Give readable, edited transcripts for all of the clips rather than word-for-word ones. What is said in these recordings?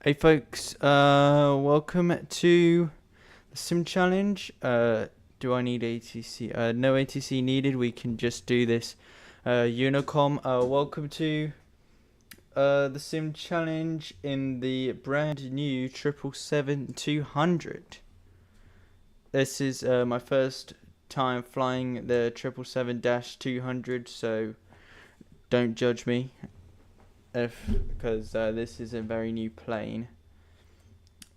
Hey folks, welcome to the Sim Challenge. Do I need ATC? No ATC needed, we can just do this Unicom. Welcome to the Sim Challenge in the brand new 777-200. This is my first time flying the 777-200, so don't judge me because this is a very new plane.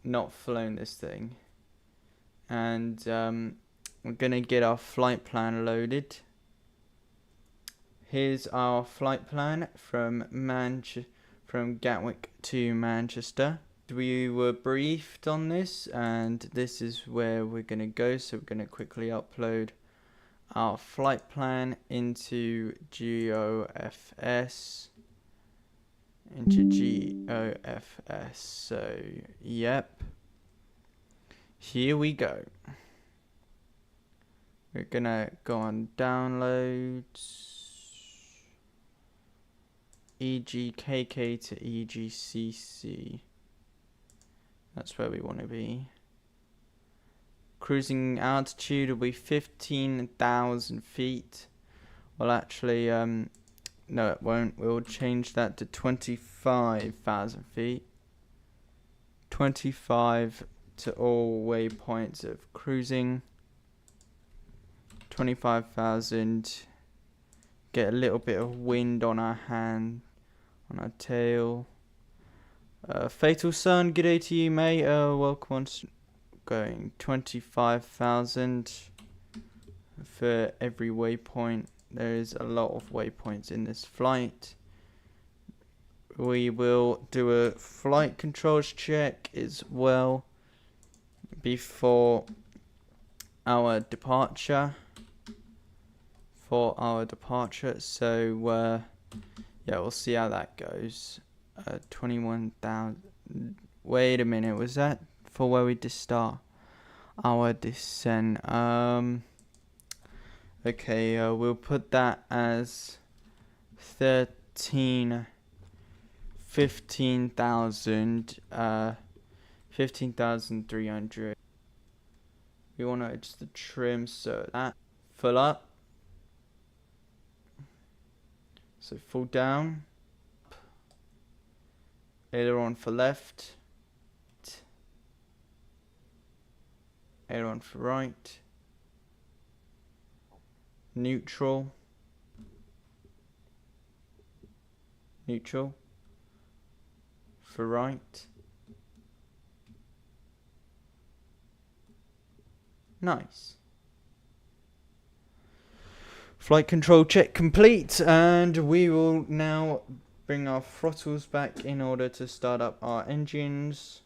Not flown this thing, and we're gonna get our flight plan loaded. Here's our flight plan from Gatwick to Manchester. We were briefed on this, and this is where we're gonna go. So we're gonna quickly upload our flight plan into GeoFS. So yep, here we go. We're gonna go on downloads, EGKK to EGCC. That's where we want to be. Cruising altitude will be 15,000 feet. Well, actually, no, it won't. We'll change that to 25,000 feet. 25 to all waypoints of cruising. 25,000. Get a little bit of wind on our hand, on our tail. Fatal Sun, good day to you, mate. Welcome on. Going 25,000 for every waypoint. There is a lot of waypoints in this flight. We will do a flight controls check as well before our departure. So yeah, we'll see how that goes. 21,000. Wait a minute, was that for where we just start our descent? Okay, we'll put that as 15,000, 15,300. We want to adjust the trim so that full up. So full down. Aileron for left. Aileron for right. Neutral for right. Nice. Flight control check complete, and we will now bring our throttles back in order to start up our engines.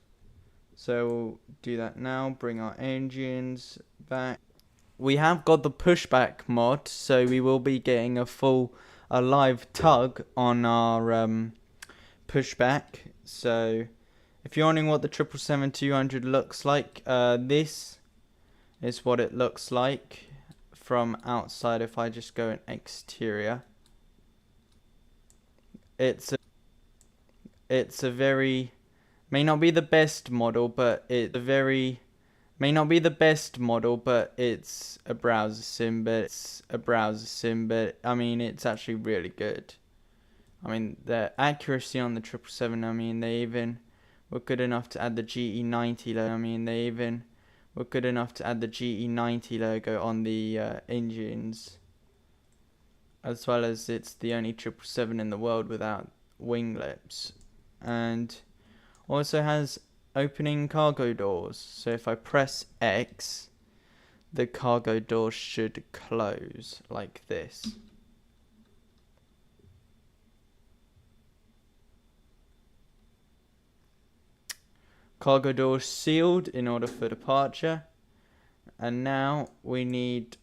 So we'll do that now, bring our engines back. We have got the pushback mod, so we will be getting a live tug on our pushback. So if you're wondering what the 777-200 looks like, this is what it looks like from outside. If I just go in exterior, it's a very, may not be the best model, but it's a browser sim, but I mean, it's actually really good. I mean, the accuracy on the 777, I mean, they even were good enough to add the GE90 logo. On the engines, as well as it's the only 777 in the world without winglets, and also has opening cargo doors. So if I press X, the cargo doors should close like this. Cargo doors sealed in order for departure. And now we need,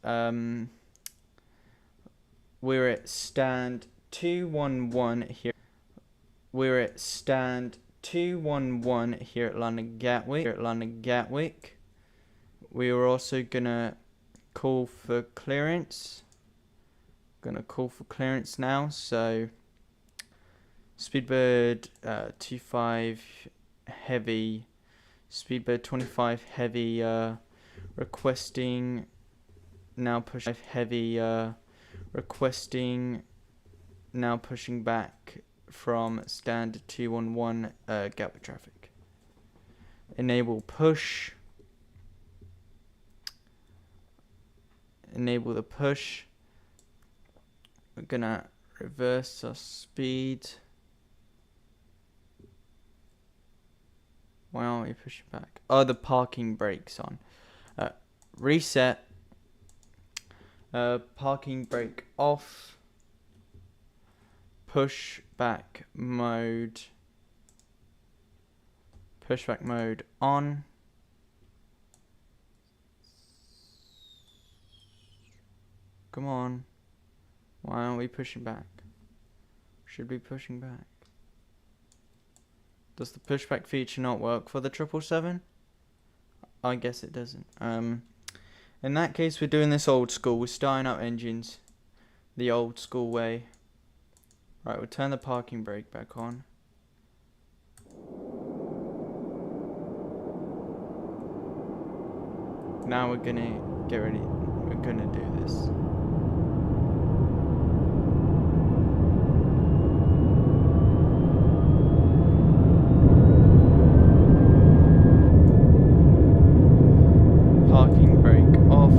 we're at stand 211 here. We're at stand 211 here at London Gatwick. We are also gonna call for clearance. Now. So Speedbird 25 heavy, speedbird 25 heavy, requesting now push heavy, requesting now pushing back from standard 211 Gatwick traffic. Enable push. Enable the push. We're gonna reverse our speed. Why aren't we pushing back? Oh, the parking brake's on. Reset. Parking brake off. Pushback mode. Pushback mode on. Come on. Why aren't we pushing back? Should be pushing back. Does the pushback feature not work for the 777? I guess it doesn't. In that case, we're doing this old school. We're starting up engines the old school way. Right, we'll turn the parking brake back on. Now we're gonna get ready. We're gonna do this. Parking brake off.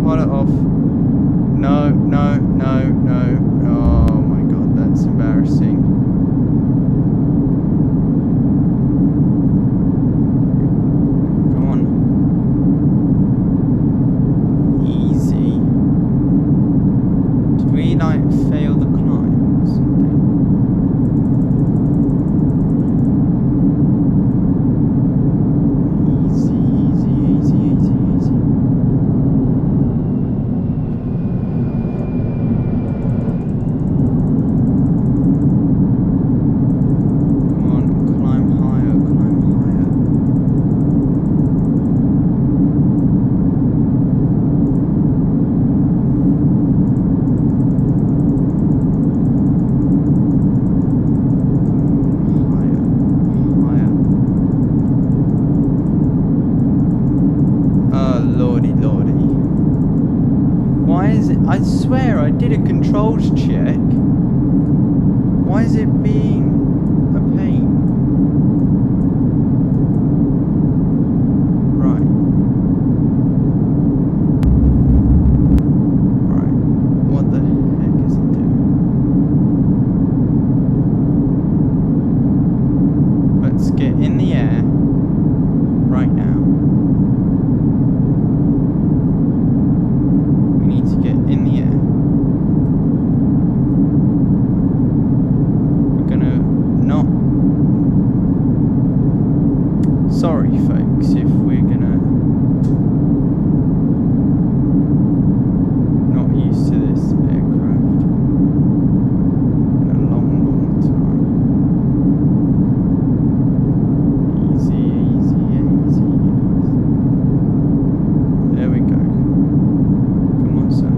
Pilot off. No, no, no, no. Oh my god, that's embarrassing. Come on. Easy. Did we like fail the climb or something? Easy, easy, easy, easy, easy. Come on, climb higher, climb higher. Higher, higher. Oh, lordy, lordy. Why is it? I swear I did a controls check. Why is it being a pain? Right. Right. What the heck is it doing? Let's get in the air right now. We need to get in the air. We're gonna not. Sorry, folks, if we're gonna not used to this aircraft in a long, long time. Easy, easy, easy, easy. There we go. Come on, son.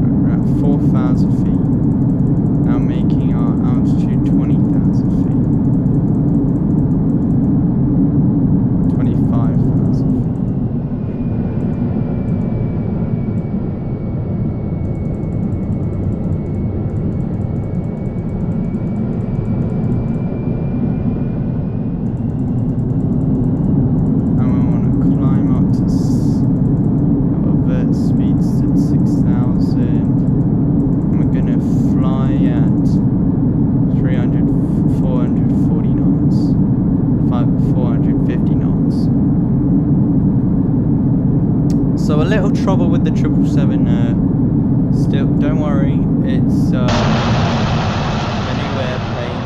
Right, we're at 4,000 feet. Now making our altitude 20,000 feet. 25,000 feet. And we want to climb up to our vert speeds at 6,000. And we're going to fly at 300, 440 knots. 450 knots. So a little trouble with the 777. Still, don't worry. It's a new airplane.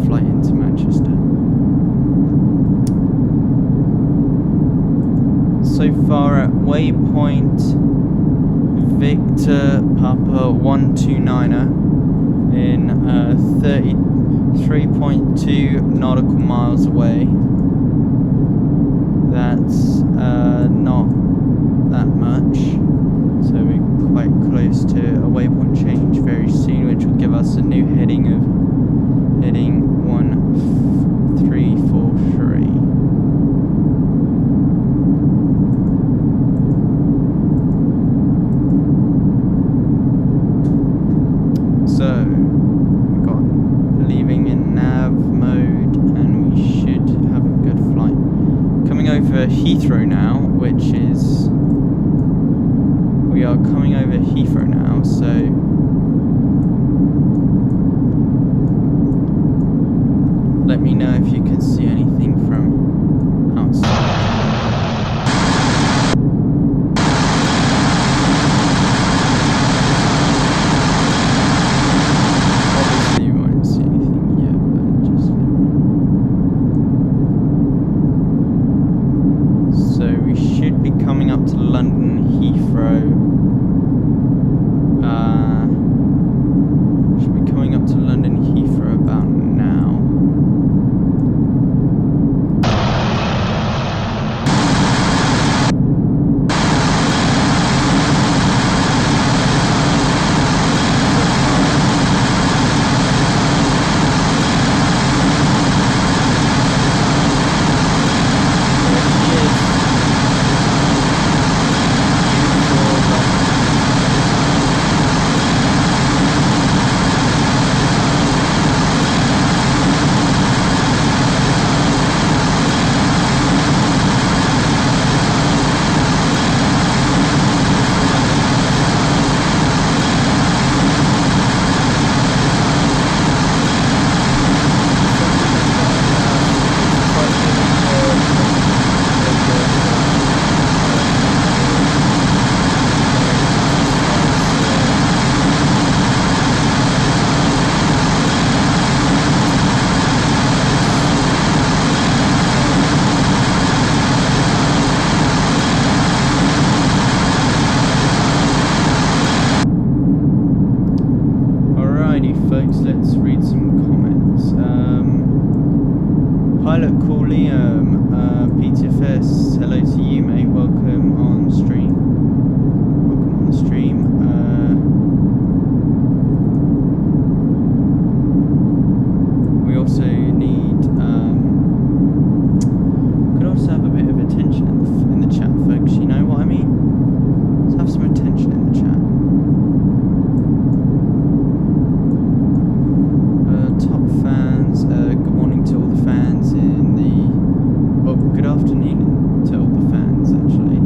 flight into Manchester. So far at waypoint Victor Papa 129er in 33.2 nautical miles away. That's not that much, so we're quite close to a waypoint change very soon, which will give us a new heading of heading 1343. So we got leaving in nav mode, and we should have a good flight. Coming over Heathrow now, which is, we are coming over Heathrow now, so let me know if you can see anything from outside. Obviously you won't see anything yet, but just let me. So we should be coming up to London Heathrow. Should be coming up to London Heathrow about now. Let's read some comments. Pilot Call Liam, PTFS, hello to you, mate. Welcome on stream. Welcome on the stream. We also need. Could also have a bit of attention in the chat, folks. You know what I mean? Let's have some attention in the chat. Top fans, good morning to all the fans in the, well, good afternoon to all the fans actually.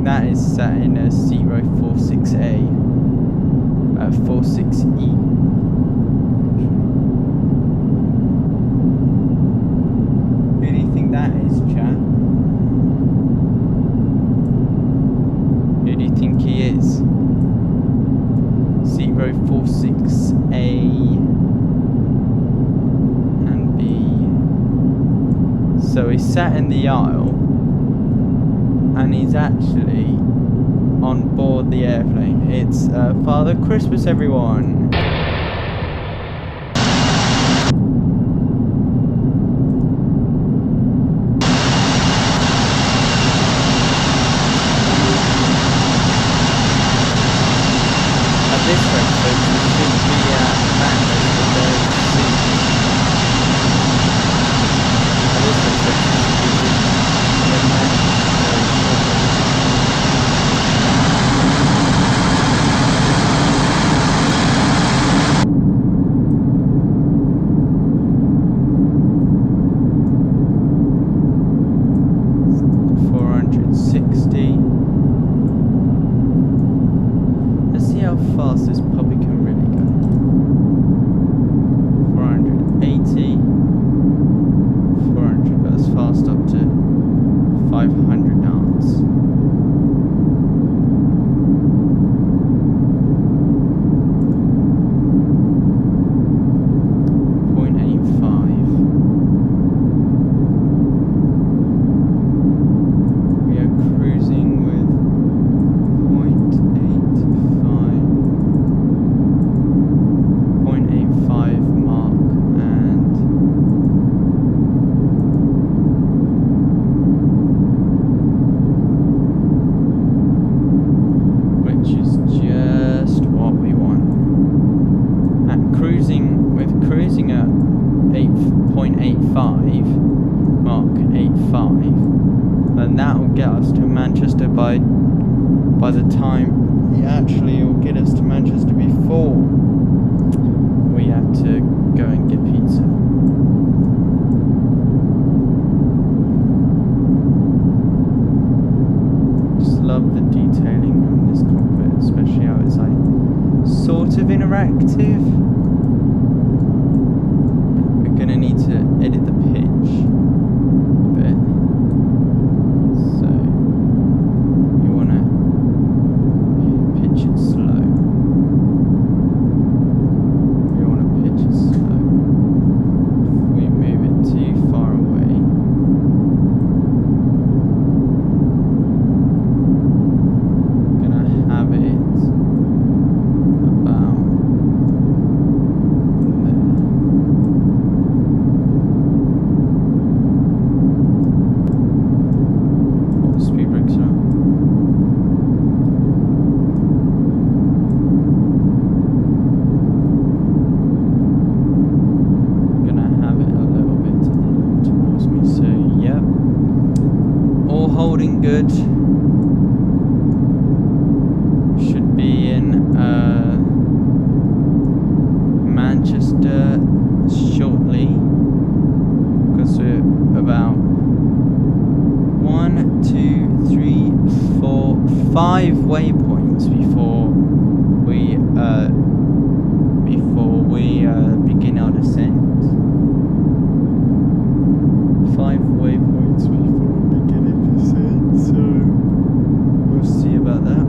think that is sat in a seat row 46A, 46E. Who do you think that is, chat? Who do you think he is? Seat row 46A and B. So he sat in the aisle, and he's actually on board the airplane. It's Father Christmas, everyone. At this rate, folks, we should be at Manchester very soon. At this rate, folks, we should be in Manchester very shortly. Let's see how fast this puppy can really go. 480. 400, that's fast up to 500 knots. Cruising at 8.85 Mach 8.5, and that will get us to Manchester by the time it will get us to Manchester before we have to go and get pizza. Just love the detailing in this cockpit, especially how it's like sort of interactive. Gonna need to edit the pitch a bit, so you wanna pitch it slow. You wanna pitch it slow. If we move it too far away, I'm gonna have it about holding good. Should be in Manchester shortly, because we're about 1, 2, 3, 4, 5 waypoints before we begin our descent. 5 waypoints before beginning descent, so we'll see about that.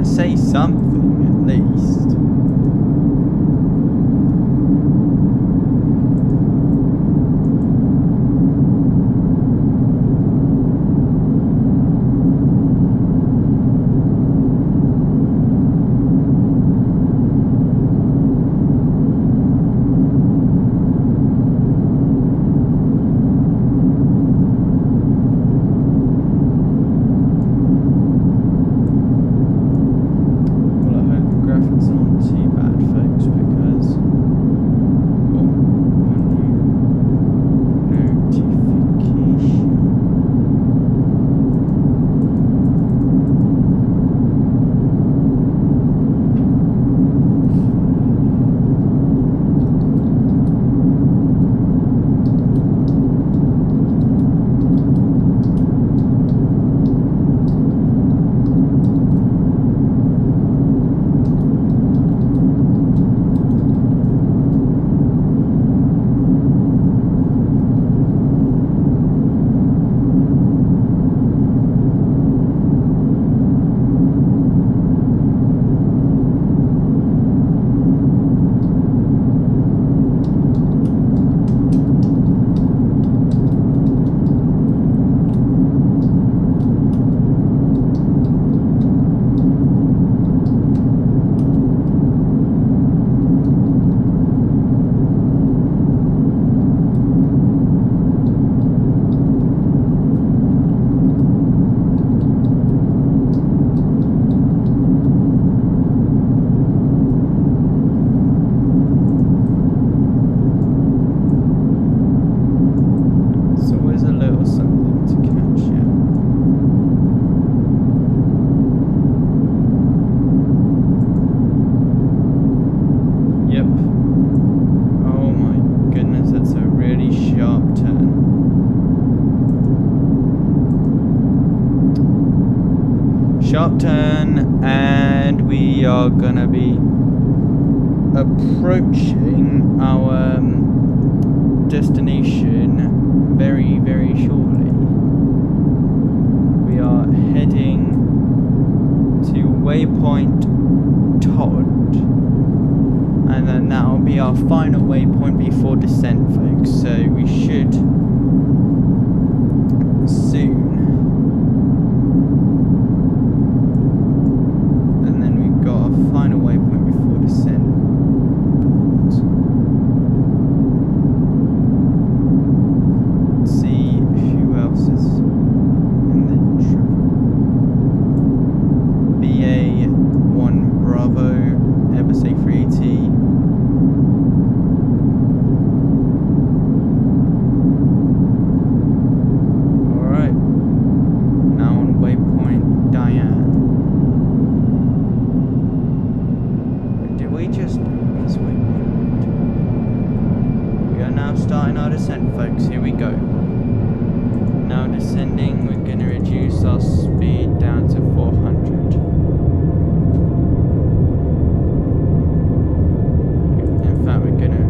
say something at least. Sharp turn, and we are gonna be approaching our destination very, very shortly. We are heading to waypoint Todd, and then that will be our final waypoint before descent, folks. So we should soon. Final waypoint before descent. Let's see who else is in the triple. BA1 Bravo, Airbus A380. Alright. Now on waypoint Diane. We just this waypoint. We are now starting our descent, folks. Here we go. Now descending, we're going to reduce our speed down to 400. In fact, we're going to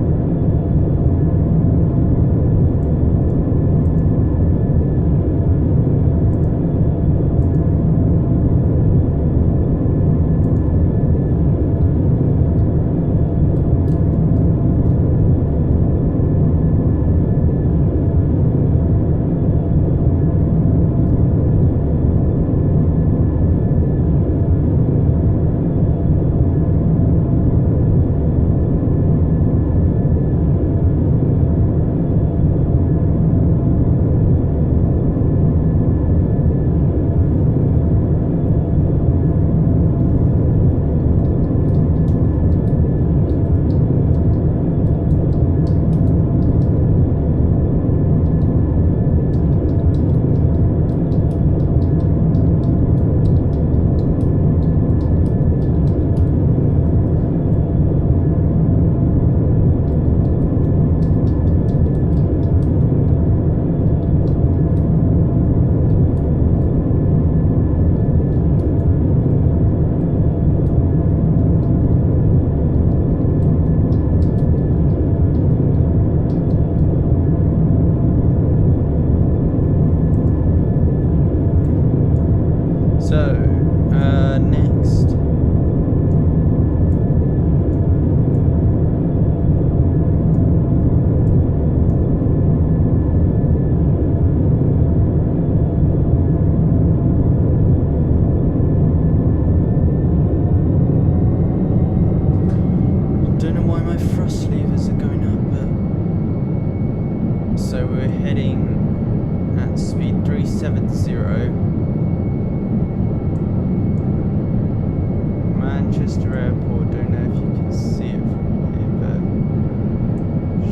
Manchester Airport. Don't know if you can see it from here, but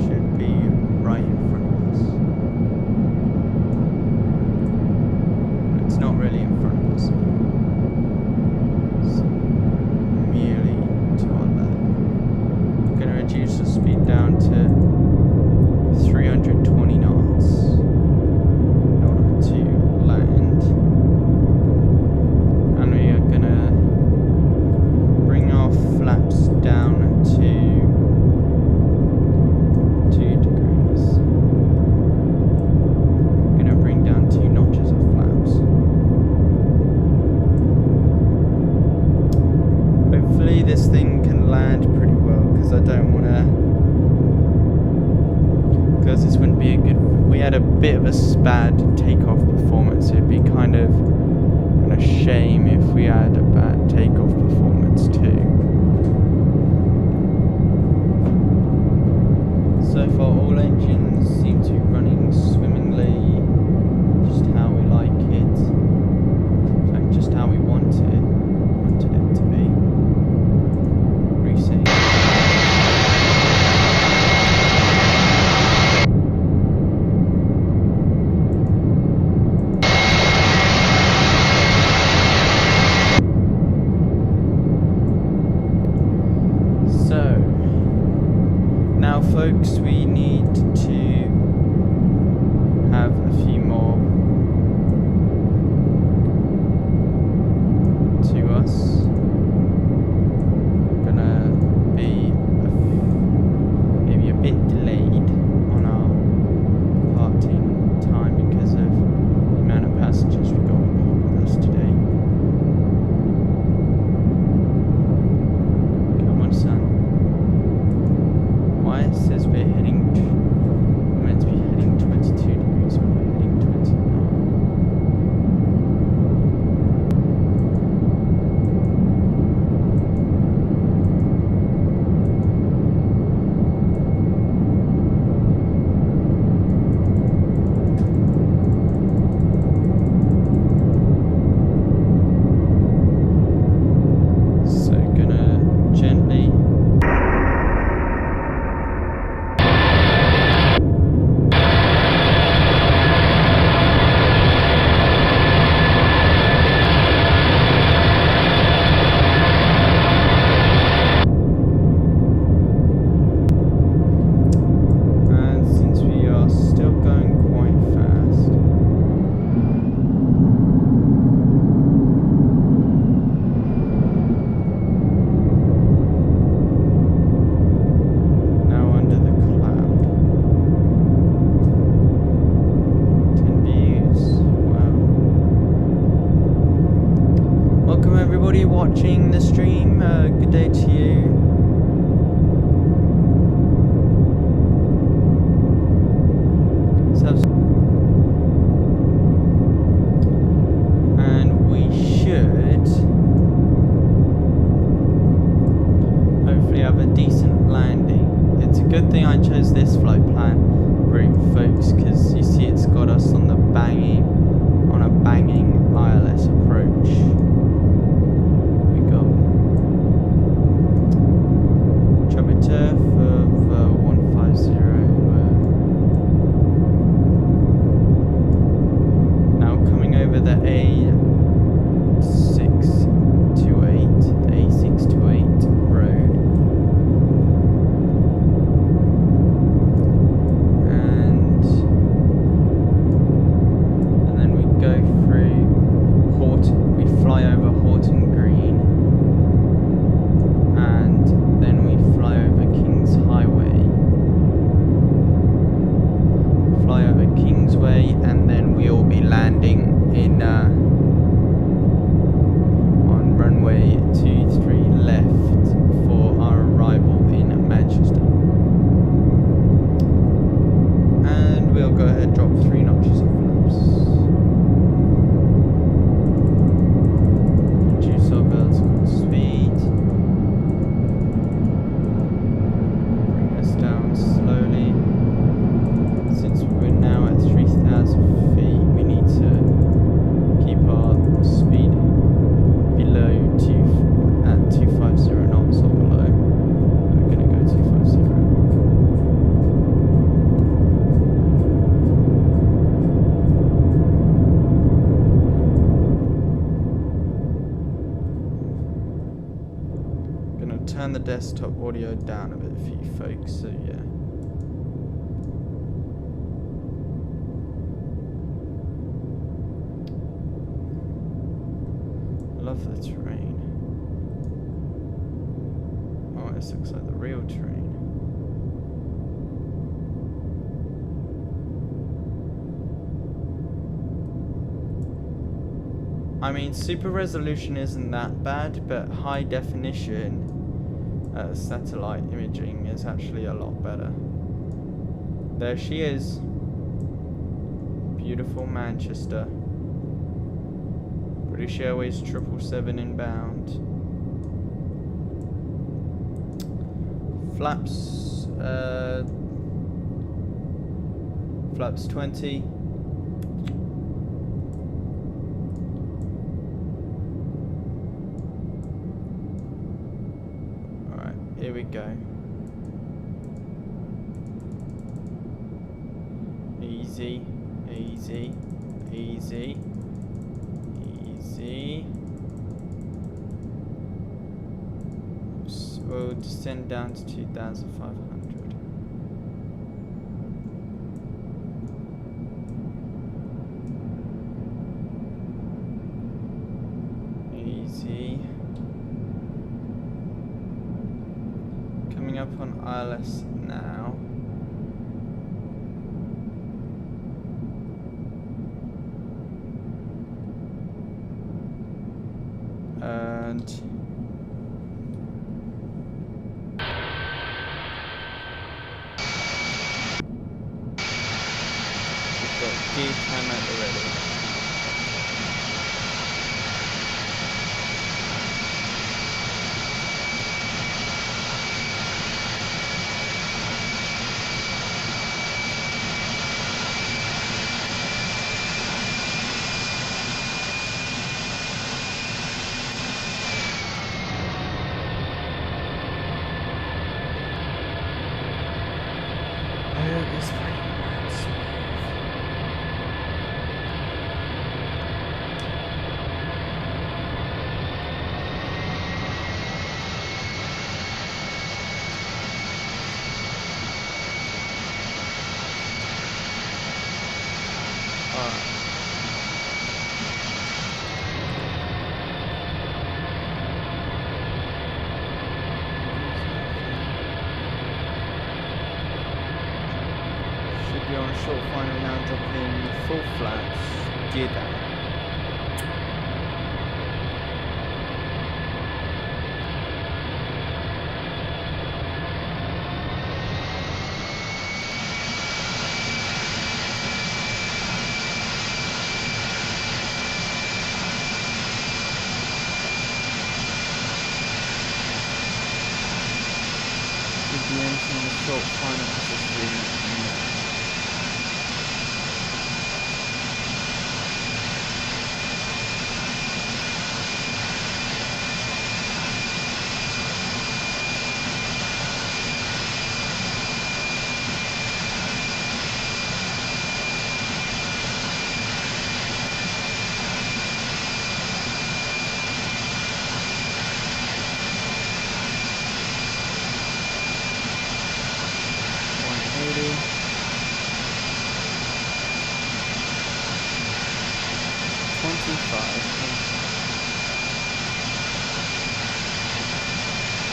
should be right in front of us. It's not really in front of us. It's merely to our left. I'm going to reduce the speed down to 320 knots in order to land. And we are going to bring our flaps down to 2 degrees. I'm going to bring down 2 notches of flaps. Hopefully this thing can land pretty well, because I don't want to, because this wouldn't be a good, we had a bit of a bad takeoff performance. It'd be kind of a shame if we had a bad takeoff performance too. So far all engines seem to be running swimmingly, just how we like it. In fact, just how we wanted it to be. Resetting. Folks, we need to have a few more to us. Gonna be maybe a bit delayed on our departing time because of the amount of passengers we got on board with us today. Come on, son. Why it says we're meant to be heading 22 degrees when we're heading 29. So gonna gently watching the stream, good day to you. And we should hopefully have a decent landing. It's a good thing I chose this flight plan route, folks, because you see it's got us on a banging ILS approach. to turn the desktop audio down a bit for you folks, so yeah. Love the terrain. Oh, this looks like the real terrain. I mean, super resolution isn't that bad, but high definition satellite imaging is actually a lot better. There she is. Beautiful Manchester. British Airways 777 inbound. Flaps 20. Here we go. Easy, easy, easy, easy. Oops. We'll descend down to 2,500. Easy. Coming up on ILS now. And we've got D-cam at the ready. On a short final now, dropping full flaps, gear down. Should be entering the short final position.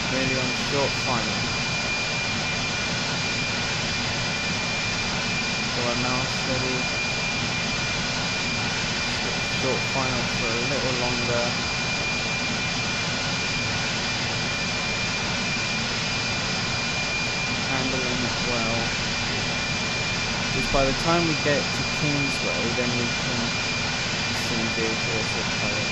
Really on short final. So I'm now steady. Short final for a little longer. Handling it well. Because by the time we get to Kingsway, then we can disengage autopilot.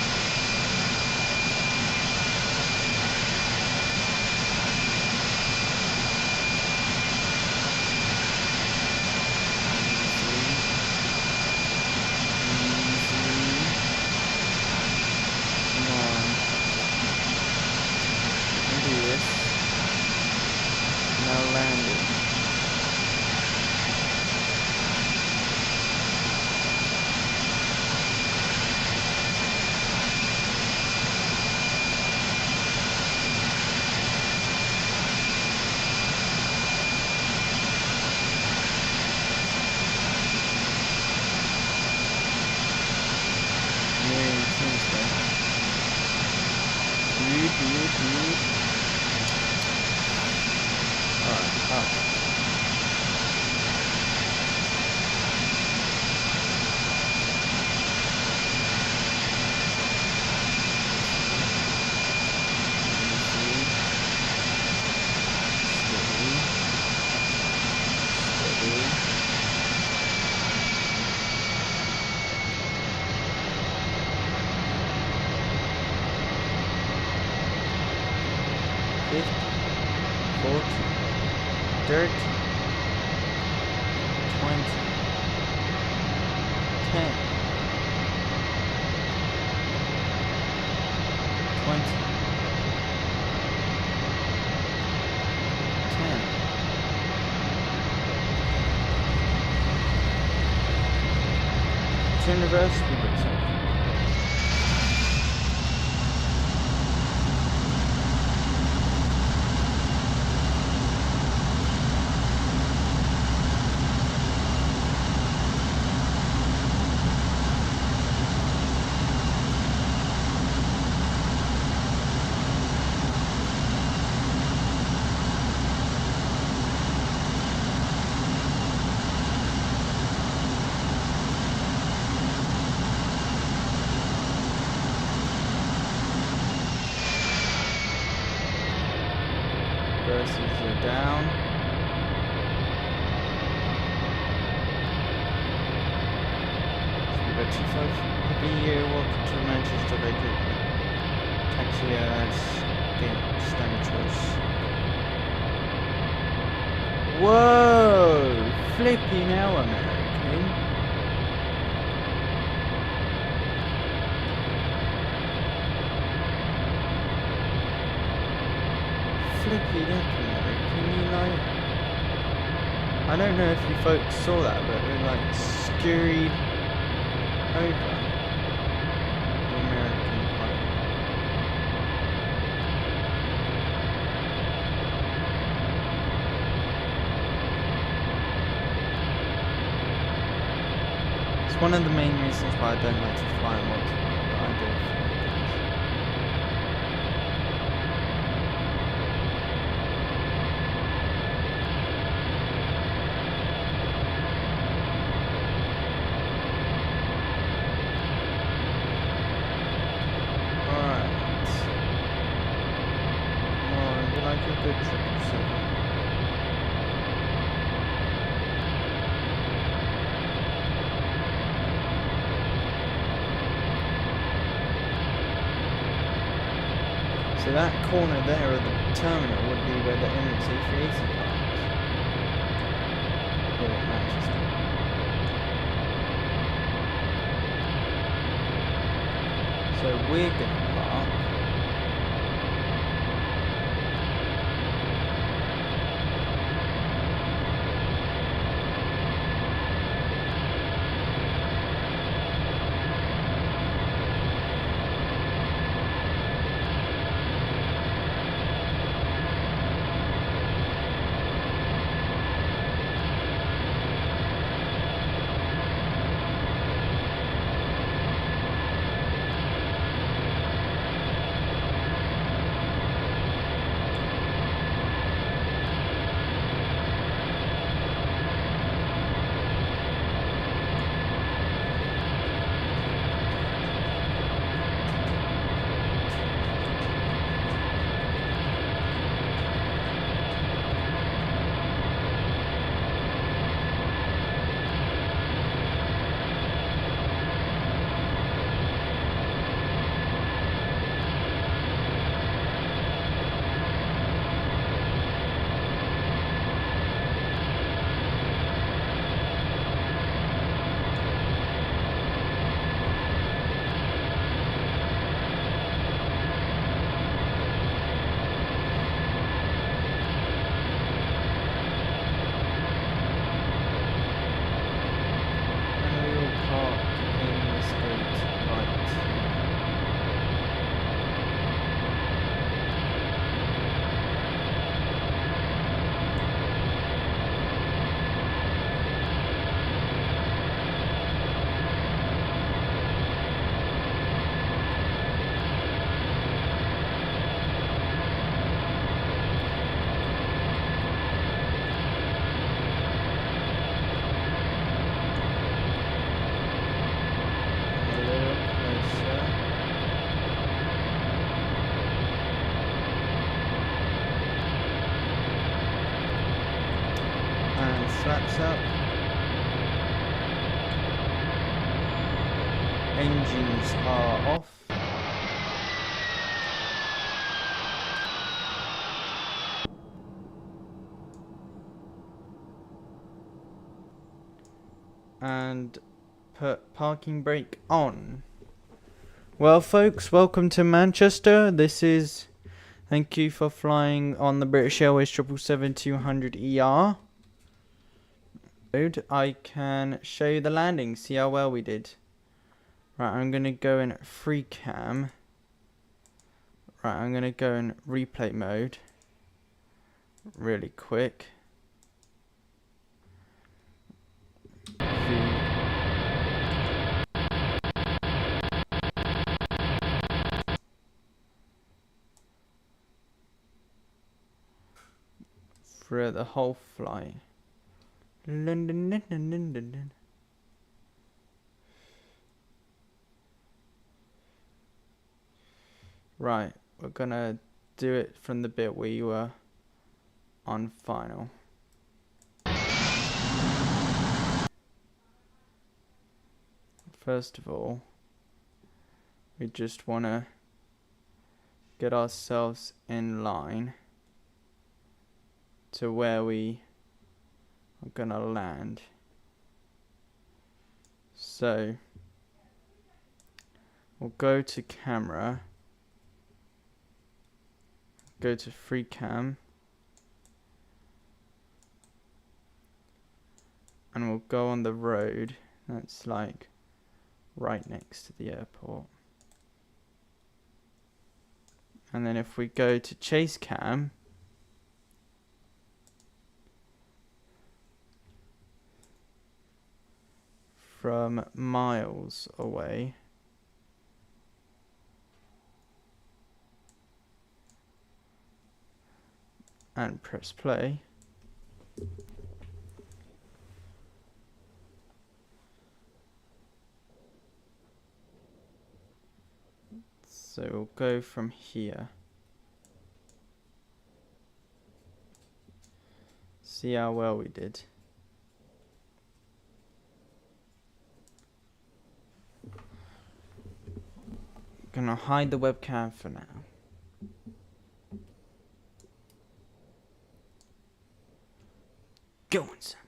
speed. Alright, up. Dirt, 20, 10, 20, 10, 10 reverse speed itself. Versus are down. So we've got 25 heavy, welcome to Manchester, vacant. Taxi as standard choice. Whoa! Flipping hell, American. Flippy deck, American, you like... I don't know if you folks saw that, but it like scurried over the American pilot. It's one of the main reasons why I don't like to fly multiple, but I do. Good 777. So that corner there of the terminal would be where the Emirates A380 parks. Here at Manchester. So we're gonna park the flaps up. Engines are off. And put parking brake on. Well, folks, welcome to Manchester. Thank you for flying on the British Airways 777-200ER. I can show you the landing, see how well we did. Right, I'm going to go in free cam. Right, I'm going to go in replay mode. Really quick. For the whole flight. London. Right, we're gonna do it from the bit we were on final. First of all, we just wanna get ourselves in line to where we are gonna land. So we'll go to camera, go to free cam, and we'll go on the road that's like right next to the airport. And then if we go to chase cam, from miles away, and press play, so we'll go from here, see how well we did. Gonna hide the webcam for now. Go on, son.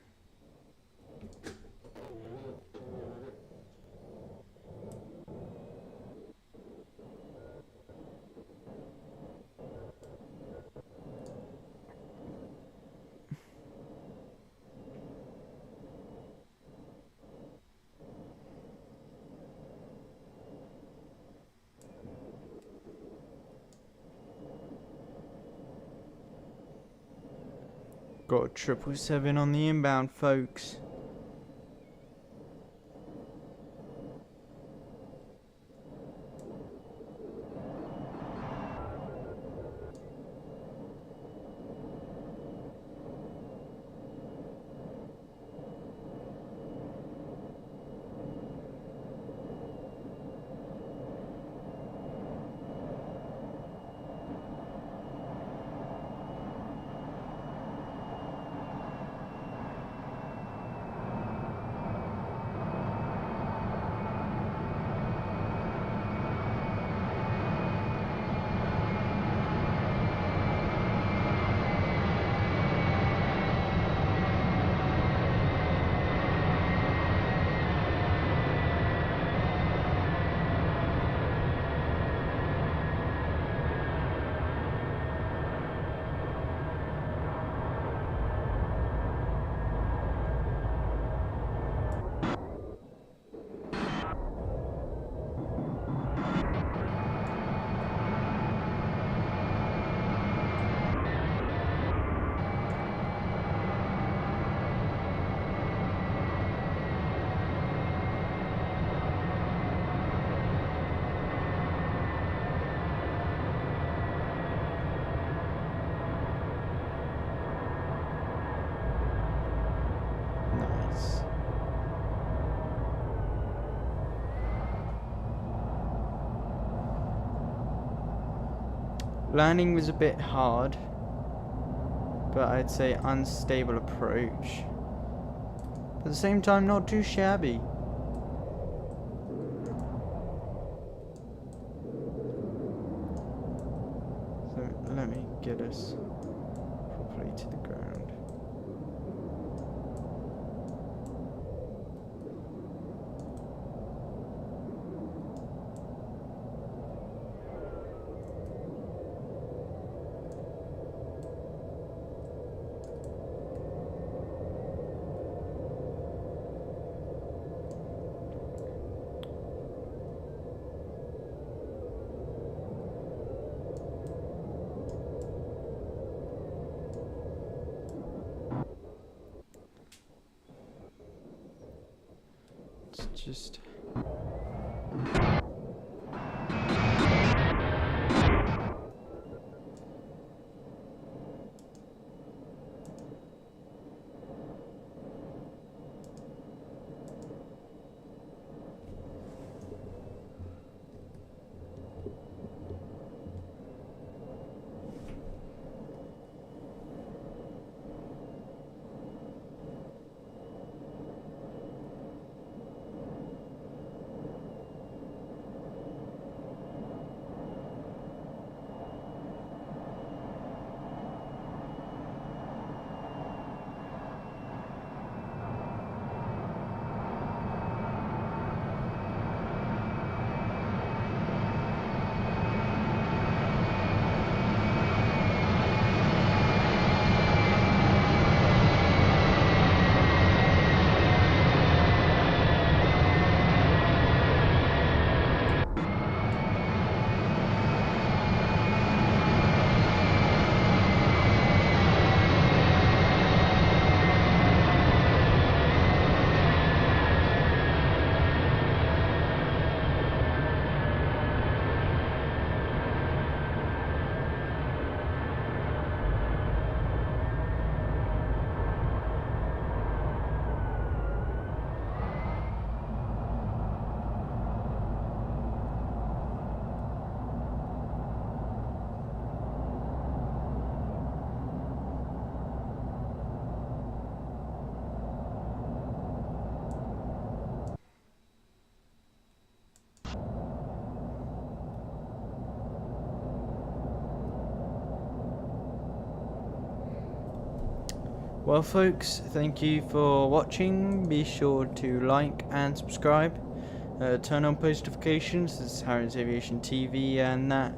Got a 777 on the inbound, folks. Landing was a bit hard, but I'd say unstable approach. the same time not too shabby. So let me get us properly to the ground. Just well, folks, thank you for watching. Be sure to like and subscribe. Turn on post notifications. This is Harry's Aviation TV, and that